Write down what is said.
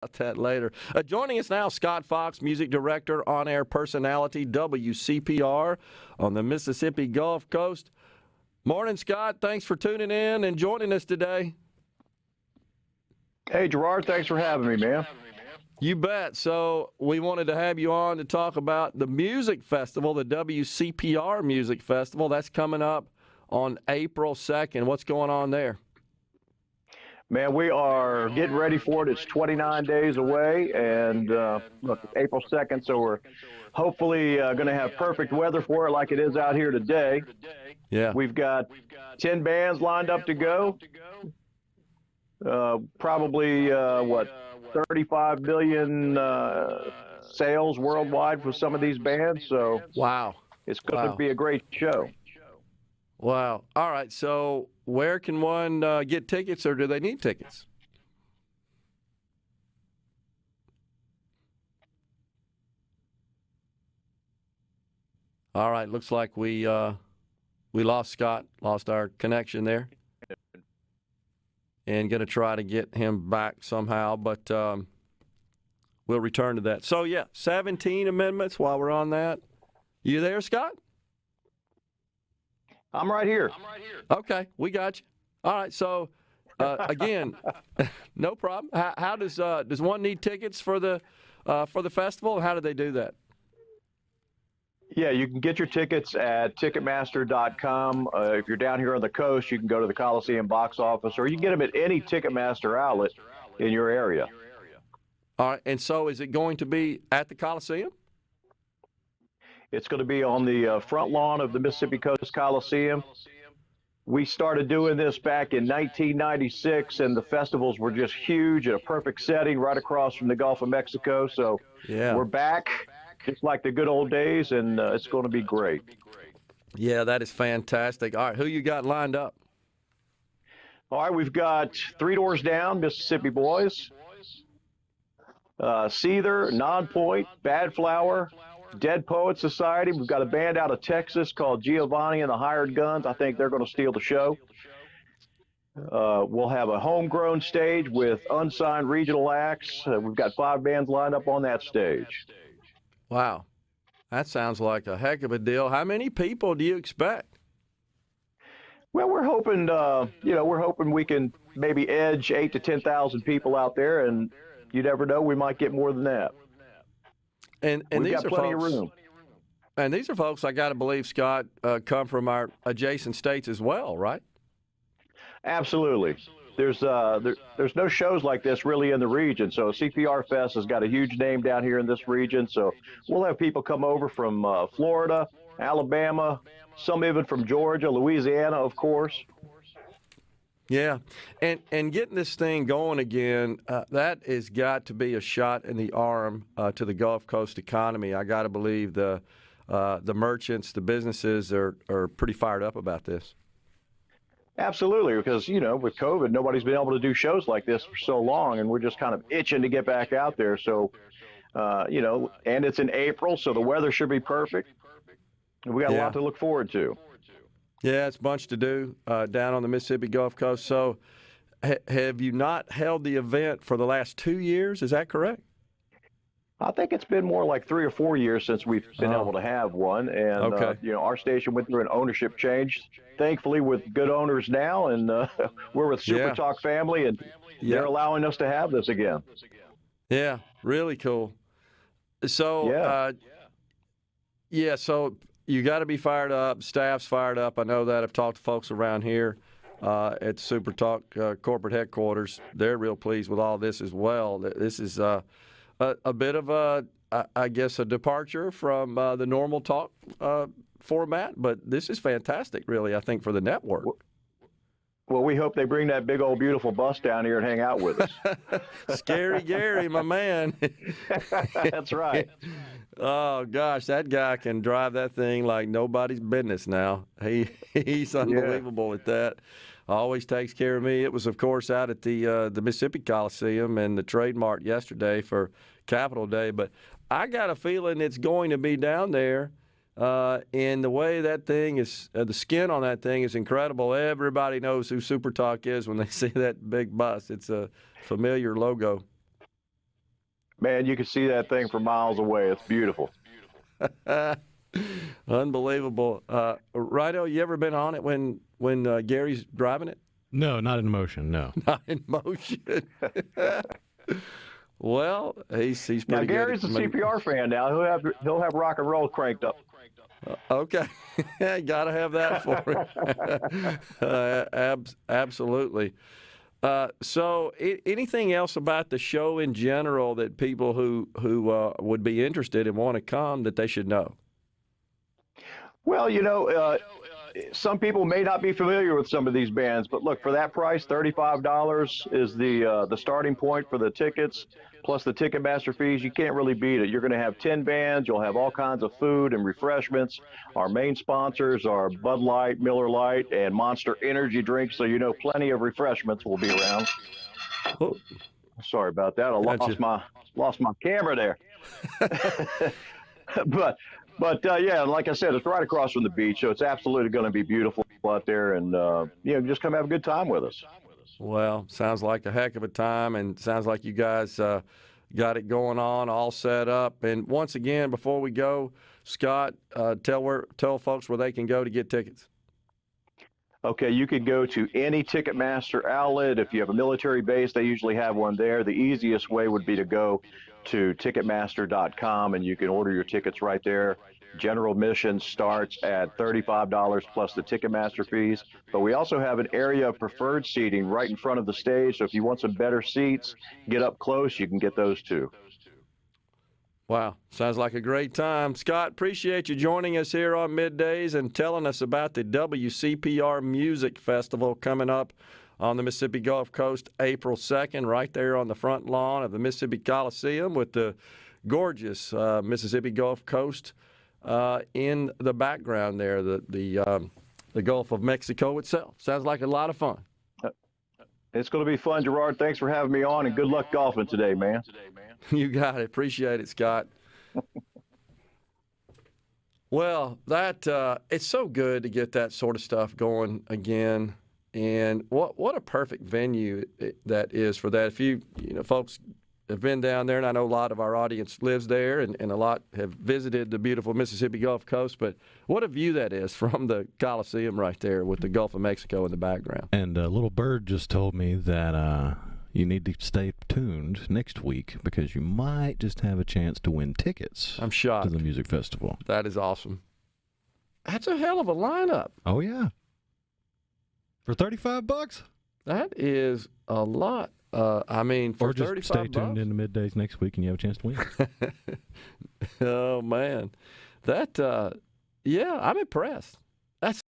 that later. Joining us now, Scot Fox, music director, on-air personality, WCPR on the Mississippi Gulf Coast. Morning, Scott. Thanks for tuning in and joining us today. Hey, Gerard. Thanks for having me, man. You bet. So we wanted to have you on to talk about the music festival, the WCPR Music Festival. That's coming up on April 2nd. What's going on there? Man, we are getting ready for it. It's 29 days away, and look, it's April 2nd, so we're hopefully going to have perfect weather for it like it is out here today. Yeah. We've got 10 bands lined up to go. Probably, 35 million sales worldwide for some of these bands, so wow. It's going to be a great show. Wow. All right, so where can one get tickets, or do they need tickets? All right, looks like we lost Scott, lost our connection there, and going to try to get him back somehow, but we'll return to that. So, yeah, 17 amendments while we're on that. You there, Scott? I'm right here. Okay, we got you. All right, so again, no problem. How does one need tickets for the festival? How do they do that? Yeah, you can get your tickets at Ticketmaster.com. If you're down here on the coast, you can go to the Coliseum box office, or you can get them at any Ticketmaster outlet in your area. All right, and so is it going to be at the Coliseum? It's going to be on the front lawn of the Mississippi Coast Coliseum. We started doing this back in 1996, and the festivals were just huge and a perfect setting right across from the Gulf of Mexico. So yeah, we're back just like the good old days, and it's going to be great. Yeah, that is fantastic. All right, who you got lined up? All right, we've got Three Doors Down, Mississippi Boys, Seether, Nonpoint, Bad Flower, Dead Poets Society. We've got a band out of Texas called Giovanni and the Hired Guns. I think they're going to steal the show. We'll have a homegrown stage with unsigned regional acts. We've got 5 bands lined up on that stage. Wow. That sounds like a heck of a deal. How many people do you expect? Well, we're hoping, we're hoping we can maybe edge 8,000 to 10,000 people out there, and you never know, we might get more than that. And we've these got are plenty folks, of room. And these are folks, I got to believe, Scott, come from our adjacent states as well, right? Absolutely. There's no shows like this really in the region. So CPR Fest has got a huge name down here in this region. So we'll have people come over from Florida, Alabama, some even from Georgia, Louisiana, of course. Yeah, and getting this thing going again, that has got to be a shot in the arm to the Gulf Coast economy. I got to believe the merchants, the businesses are pretty fired up about this. Absolutely, because, with COVID, nobody's been able to do shows like this for so long, and we're just kind of itching to get back out there. So, and it's in April, so the weather should be perfect. We got a lot to look forward to. Yeah, it's a bunch to do down on the Mississippi Gulf Coast. So have you not held the event for the last 2 years? Is that correct? I think it's been more like 3 or 4 years since we've been able to have one. And, our station went through an ownership change, thankfully with good owners now. And we're with SuperTalk family, and they're allowing us to have this again. Yeah, really cool. So, so you got to be fired up. Staff's fired up. I know that. I've talked to folks around here at SuperTalk corporate headquarters. They're real pleased with all this as well. This is a bit of a departure from the normal talk format, but this is fantastic, really, I think, for the network. Well, we hope they bring that big old beautiful bus down here and hang out with us. Scary Gary, my man. That's right. Oh, gosh, that guy can drive that thing like nobody's business now. He's unbelievable at that. Always takes care of me. It was, of course, out at the Mississippi Coliseum and the Trade Mart yesterday for Capitol Day. But I got a feeling it's going to be down there. And the way that thing is, the skin on that thing is incredible. Everybody knows who SuperTalk is when they see that big bus. It's a familiar logo. Man, you can see that thing from miles away. It's beautiful. Unbelievable. Rido, you ever been on it when Gary's driving it? No, not in motion. No, not in motion. Well, he's pretty now, good. Gary's a CPR fan now. He'll have rock and roll cranked up. Okay, got to have that for him. Absolutely. So, anything else about the show in general that people who would be interested and want to come that they should know? Well, some people may not be familiar with some of these bands, but look, for that price, $35 is the starting point for the tickets, plus the Ticketmaster fees. You can't really beat it. You're going to have 10 bands. You'll have all kinds of food and refreshments. Our main sponsors are Bud Light, Miller Lite, and Monster Energy drinks, so plenty of refreshments will be around. Oh, sorry about that. I lost my camera there. But yeah, like I said, it's right across from the beach, so it's absolutely going to be beautiful out there, and just come have a good time with us. Well, sounds like a heck of a time, and sounds like you guys got it going on, all set up. And once again, before we go, Scott, tell folks where they can go to get tickets. Okay, you can go to any Ticketmaster outlet. If you have a military base, they usually have one there. The easiest way would be to go to Ticketmaster.com, and you can order your tickets right there. General admission starts at $35 plus the Ticketmaster fees. But we also have an area of preferred seating right in front of the stage. So if you want some better seats, get up close, you can get those too. Wow. Sounds like a great time. Scott, appreciate you joining us here on Middays and telling us about the WCPR Music Festival coming up on the Mississippi Gulf Coast April 2nd, right there on the front lawn of the Mississippi Coliseum with the gorgeous Mississippi Gulf Coast in the background there, the Gulf of Mexico itself. Sounds like a lot of fun. It's going to be fun, Gerard. Thanks for having me on, and good luck golfing today, man. You got it. Appreciate it, Scott. Well, it's so good to get that sort of stuff going again. And what a perfect venue that is for that. If you folks have been down there, and I know a lot of our audience lives there, and a lot have visited the beautiful Mississippi Gulf Coast, but what a view that is from the Coliseum right there with the Gulf of Mexico in the background. And Little Bird just told me that you need to stay tuned next week because you might just have a chance to win tickets. I'm shocked. To the music festival. That is awesome. That's a hell of a lineup. Oh, yeah. For $35? That is a lot. For or just $35. Stay tuned in the Middays next week and you have a chance to win. Oh, man. I'm impressed.